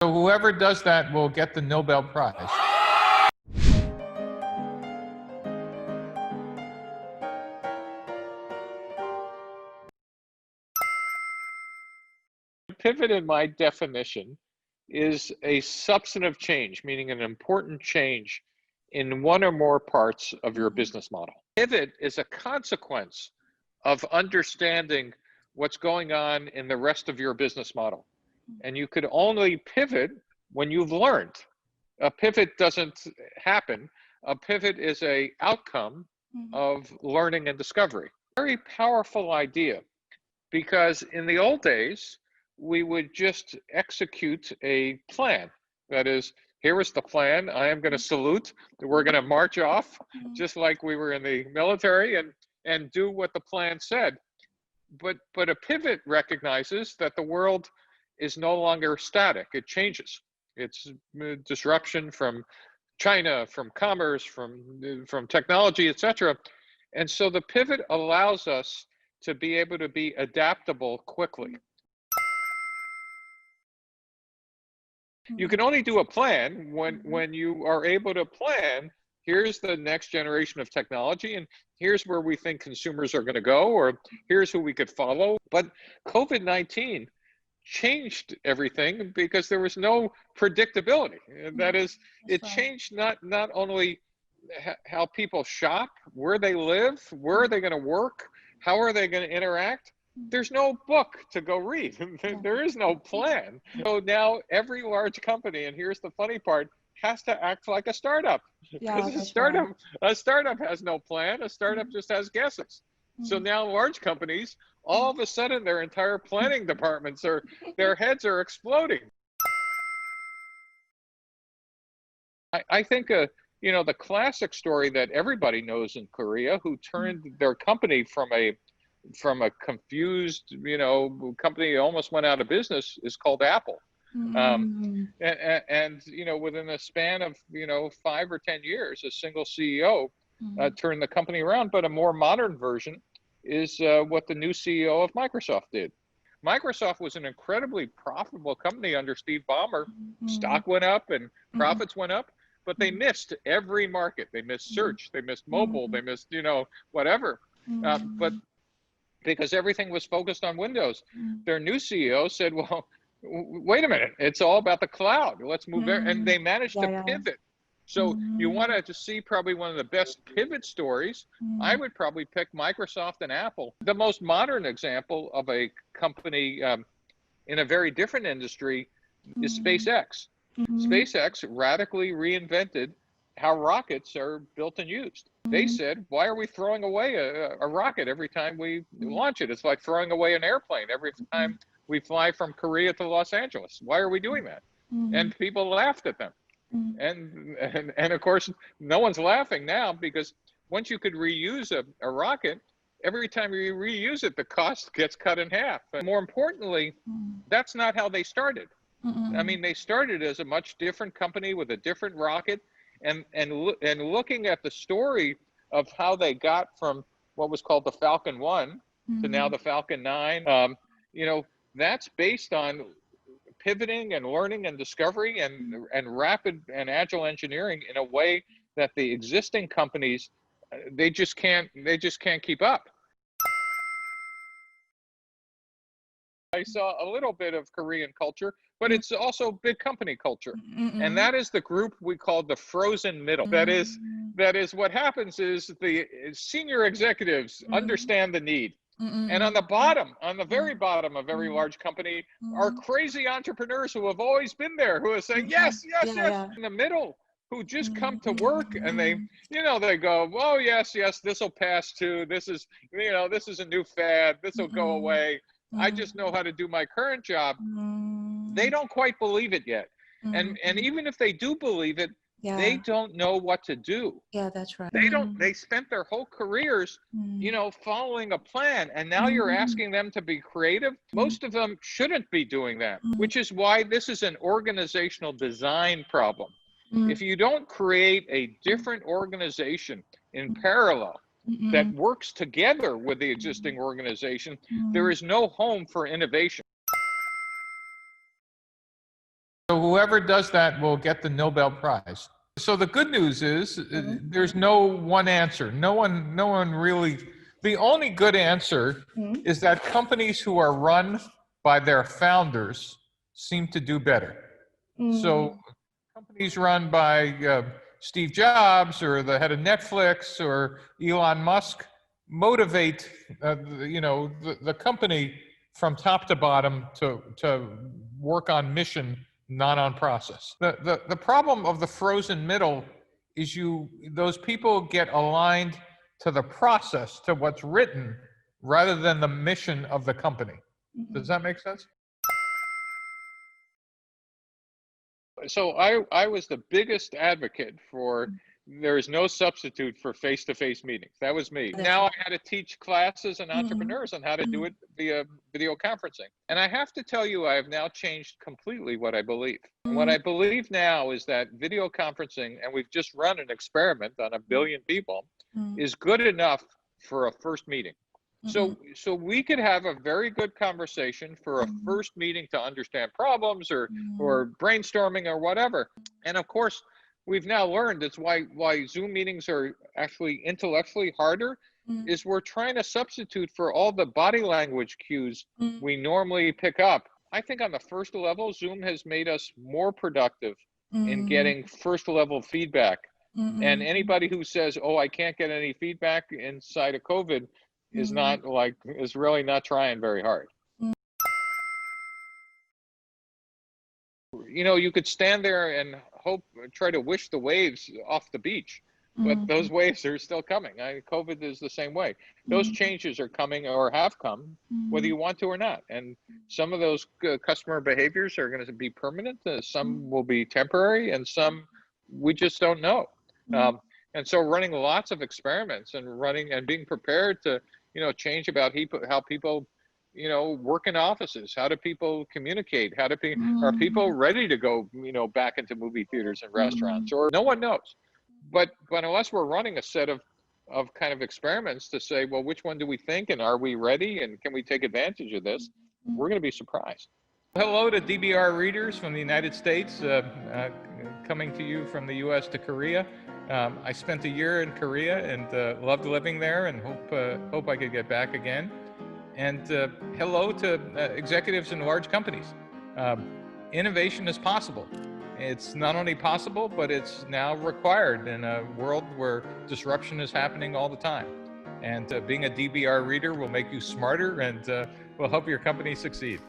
So whoever does that will get the Nobel Prize. Pivot, in my definition, is a substantive change, meaning an important change in one or more parts of your business model. Pivot is a consequence of understanding what's going on in the rest of your business model. And you could only pivot when you've learned. A pivot doesn't happen. A pivot is an outcome of learning and discovery. Very powerful idea, because in the old days, we would just execute a plan. That is, here is the plan. I am going to salute. We're going to march off, just like we were in the military, and do what the plan said. But a pivot recognizes that the world is no longer static. It changes. It's disruption from China, from commerce, from technology, etc. And so the pivot allows us to be able to be adaptable quickly. You can only do a plan when you are able to plan, here's the next generation of technology, and here's where we think consumers are going to go, or here's who we could follow. But COVID-19 changed everything because there was no predictability. That is, it changed not only how people shop, where they live, where are they going to work, how are they going to interact. There's no book to go read. There is no plan. So now every large company, and here's the funny part, has to act like a startup. Because a startup has no plan. A startup just has guesses. So now large companies, all of a sudden, their entire planning departments their heads are exploding. I think the classic story that everybody knows in Korea, who turned their company from a confused, company almost went out of business, is called Apple. And within a span of 5 or 10 years, a single CEO turned the company around. But a more modern version is what the new CEO of Microsoft did. Microsoft was an incredibly profitable company under Steve Ballmer. Stock went up and profits went up, but they missed every market. They missed search, they missed mobile, they missed whatever. But because everything was focused on Windows. Their new CEO said, well, wait a minute, it's all about the cloud. Let's move there. And they managed to pivot. So you want to see probably one of the best pivot stories, I would probably pick Microsoft and Apple. The most modern example of a company in a very different industry is SpaceX. SpaceX radically reinvented how rockets are built and used. They said, why are we throwing away a rocket every time we launch it? It's like throwing away an airplane every time we fly from Korea to Los Angeles. Why are we doing that? And people laughed at them. And of course, no one's laughing now, because once you could reuse a rocket, every time you reuse it, the cost gets cut in half. And more importantly, that's not how they started. I mean, they started as a much different company with a different rocket. And looking at the story of how they got from what was called the Falcon 1 to now the Falcon 9, that's based on pivoting and learning and discovery and rapid and agile engineering in a way that the existing companies, they just can't keep up. I saw a little bit of Korean culture, but it's also big company culture. And that is the group we call the frozen middle. That is what happens is the senior executives understand the need. And on the bottom, on the very bottom of every large company, are crazy entrepreneurs who have always been there, who are saying, yes. In the middle, who just come to work and they go, oh, yes, this will pass too. This is a new fad. This will go away. I just know how to do my current job. They don't quite believe it yet. And even if they do believe it, they don't know what to do. Yeah, that's right. They spent their whole careers, following a plan. And now you're asking them to be creative. Most of them shouldn't be doing that, which is why this is an organizational design problem. If you don't create a different organization in parallel, that works together with the existing organization, there is no home for innovation. So whoever does that will get the Nobel Prize. So the good news is there's no one answer. No one really, the only good answer is that companies who are run by their founders seem to do better. So companies run by Steve Jobs or the head of Netflix or Elon Musk motivate the company from top to bottom to work on mission, not on process. The problem of the frozen middle is those people get aligned to the process, to what's written, rather than the mission of the company. Does that make sense? So I was the biggest advocate for there is no substitute for face-to-face meetings. That was me. Now I had to teach classes and entrepreneurs on how to do it via video conferencing. And I have to tell you, I have now changed completely what I believe. And what I believe now is that video conferencing, and we've just run an experiment on 1 billion people, is good enough for a first meeting. So we could have a very good conversation for a first meeting to understand problems or brainstorming or whatever. And of course, we've now learned it's why Zoom meetings are actually intellectually harder is we're trying to substitute for all the body language cues we normally pick up. I think on the first level, Zoom has made us more productive in getting first level feedback. And anybody who says, oh, I can't get any feedback inside of COVID is really not trying very hard. You know, you could stand there and try to wish the waves off the beach, but those waves are still coming. COVID is the same way. Those changes are coming or have come, whether you want to or not. And some of those customer behaviors are going to be permanent. Some will be temporary, and some we just don't know. And so running lots of experiments and being prepared to, change about how people, work in offices. How do people communicate? Are people ready to go, back into movie theaters and restaurants? Or no one knows. But unless we're running a set of kind of experiments to say, well, which one do we think, and are we ready, and can we take advantage of this? We're going to be surprised. Hello to DBR readers from the United States, coming to you from the US to Korea. I spent a year in Korea and loved living there, and hope I could get back again. And hello to executives in large companies. Innovation is possible. It's not only possible, but it's now required in a world where disruption is happening all the time. And being a DBR reader will make you smarter and will help your company succeed.